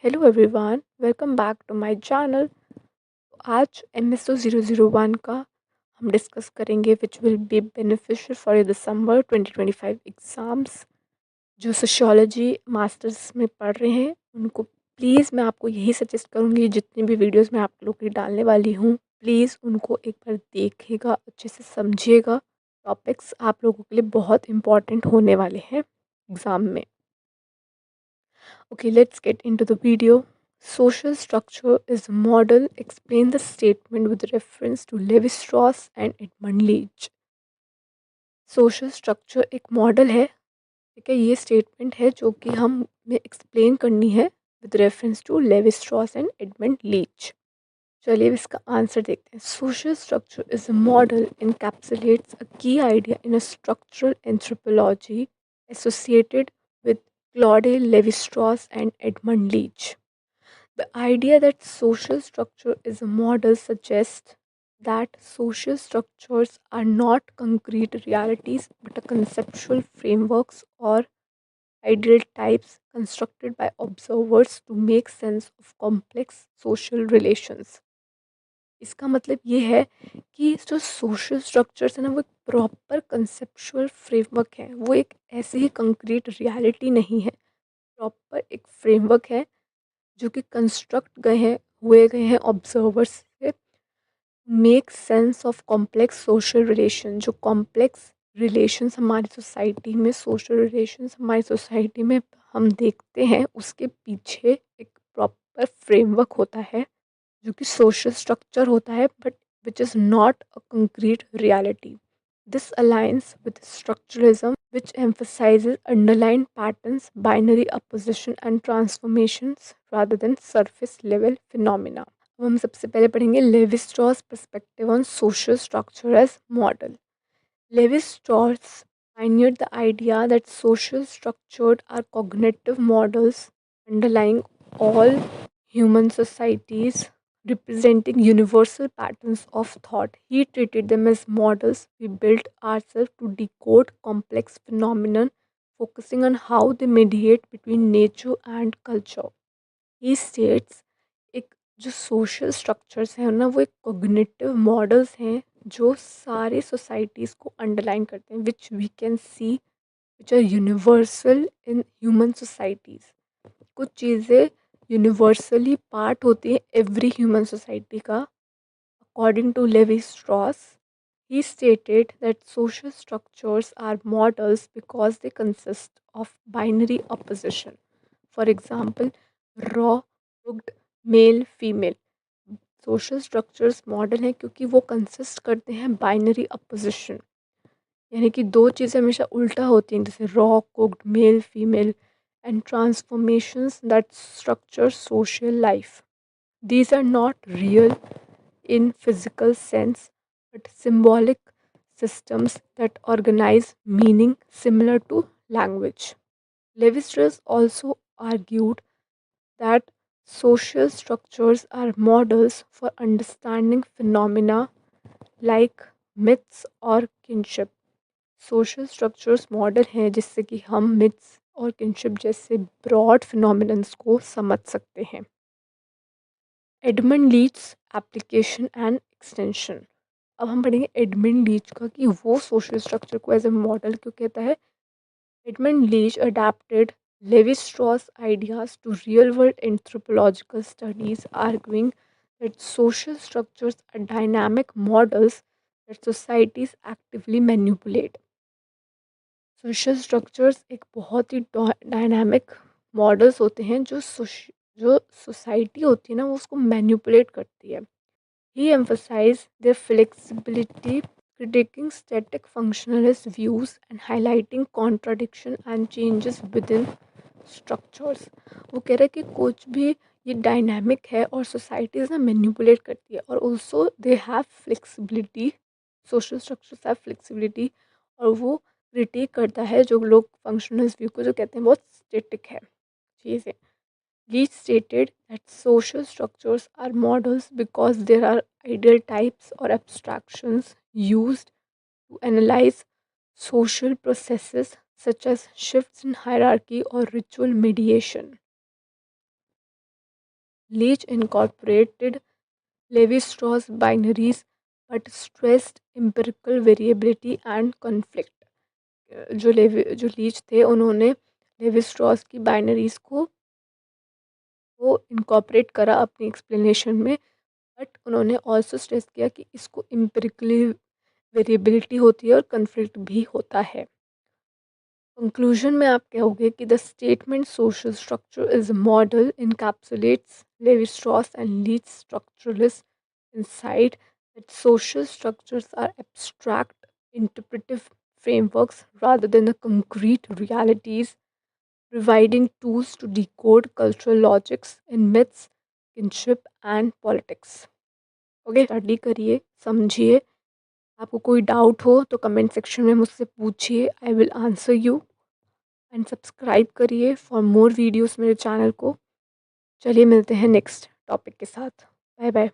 Hello everyone, welcome back to my channel. आज MSO 001 का हम डिस्कस करेंगे which will be beneficial for your December 2025 exams. जो sociology masters में पढ़ रहे हैं उनको प्लीज़ मैं आपको यही सजेस्ट करूँगी, जितनी भी वीडियोस मैं आप लोग की डालने वाली हूँ प्लीज़ उनको एक बार देखिएगा, अच्छे से समझिएगा। टॉपिक्स आप लोगों के लिए बहुत इंपॉर्टेंट होने वाले हैं एग्ज़ाम में। Okay, let's get into the video. Social structure is a model. Explain the statement with reference to Levi Strauss and Edmund Leach. Social structure एक मॉडल है, ठीक है। ये स्टेटमेंट है जो कि हमें एक्सप्लेन करनी है with reference to Levi Strauss and Edmund Leach. चलिए अब इसका आंसर देखते हैं। Social structure is a model encapsulates a key idea in a structural anthropology associated with Claude Lévi-Strauss and Edmund Leach. The idea that social structure is a model suggests that social structures are not concrete realities but a conceptual frameworks or ideal types constructed by observers to make sense of complex social relations. इसका मतलब ये है कि जो social structures है ना, वो एक प्रॉपर कंसेप्चुअल फ्रेमवर्क है। वो एक ऐसे ही कंक्रीट रियलिटी नहीं है, प्रॉपर एक फ्रेमवर्क है जो कि कंस्ट्रक्ट गए हैं ऑब्जर्वर्स से। Make sense of complex social relation, जो कॉम्प्लेक्स रिलेशंस हमारी सोसाइटी में, सोशल रिलेशंस हमारी सोसाइटी में हम देखते हैं, उसके पीछे एक प्रॉपर फ्रेमवर्क होता है जो कि सोशल स्ट्रक्चर होता है, but which is not a concrete reality. This aligns with structuralism, which emphasizes underlying patterns, binary opposition, and transformations rather than surface level phenomena. अब हम सबसे पहले पढ़ेंगे Levi Strauss perspective on social structure as model. Levi Strauss pioneered the idea that social structures are cognitive models underlying all human societies, representing universal patterns of thought. He treated them as models we built ourselves to decode complex phenomena, focusing on how they mediate between nature and culture. He states एक जो social structures हैं ना, वो एक cognitive models हैं जो सारे societies को अंडरलाइन करते हैं, which we can see which are universal in human societies. कुछ चीज़ें यूनिवर्सली पार्ट होती हैं एवरी ह्यूमन सोसाइटी का। According to Levi Strauss, he stated that social structures are models because they consist of binary opposition. For example, raw cooked male female. Social structures model हैं क्योंकि वो consist करते हैं binary opposition, यानी कि दो चीज़ें हमेशा उल्टा होती हैं, जैसे raw cooked male female and transformations that structure social life. These are not real in physical sense but symbolic systems that organize meaning similar to language. Levi-Strauss also argued that social structures are models for understanding phenomena like myths और kinship. Social structures model हैं जिससे कि हम myths और kinship जैसे broad phenomenons को समझ सकते हैं. Edmund Leach application and extension. अब हम पढ़ेंगे एडमंड लीच का कि वो सोशल स्ट्रक्चर को एज ए मॉडल क्यों कहता है. Edmund Leach adapted Levi-Strauss ideas to real-world anthropological studies, arguing that social structures are dynamic models that societies actively manipulate. Social structures एक बहुत ही डायनामिक मॉडल्स होते हैं जो सोसाइटी होती है ना, वो उसको मैनिपुलेट करती है. ही emphasise their flexibility, critiquing static functionalist views and highlighting contradiction and changes within structures. वो कह रहे हैं कि कुछ भी ये डायनामिक है और सोसाइटीज़ ना मैनिपुलेट करती है, और also they have flexibility. Social structures have flexibility, और वो क्रिटिक करता है जो लोग फंक्शनलिस्ट व्यू को जो कहते हैं बहुत स्टेटिक है चीज़ें. Leach stated that social structures are models because there are ideal types or abstractions used to analyze social processes such as shifts in hierarchy or ritual mediation. Leach incorporated Levi Strauss binaries but stressed empirical variability and conflict. जो Leach थे उन्होंने Levi Strauss की binaries को incorporate करा अपनी explanation में, but उन्होंने also stress किया कि इसको एम्पिरिकली वेरिएबिलिटी होती है और कन्फ्लिक्ट भी होता है। कंक्लूजन में आप कहोगे कि the statement social structure is model encapsulates Levi Strauss and Leach structuralist insight that social structures are abstract interpretive frameworks rather than the concrete realities, providing tools to decode cultural logics in myths, kinship and politics. Okay, study करिए, समझिए। आपको कोई doubt हो तो comment section में मुझसे पूछिए, I will answer you. And subscribe करिए फॉर मोर वीडियोस मेरे चैनल को। चलिए मिलते हैं नेक्स्ट टॉपिक के साथ। Bye bye.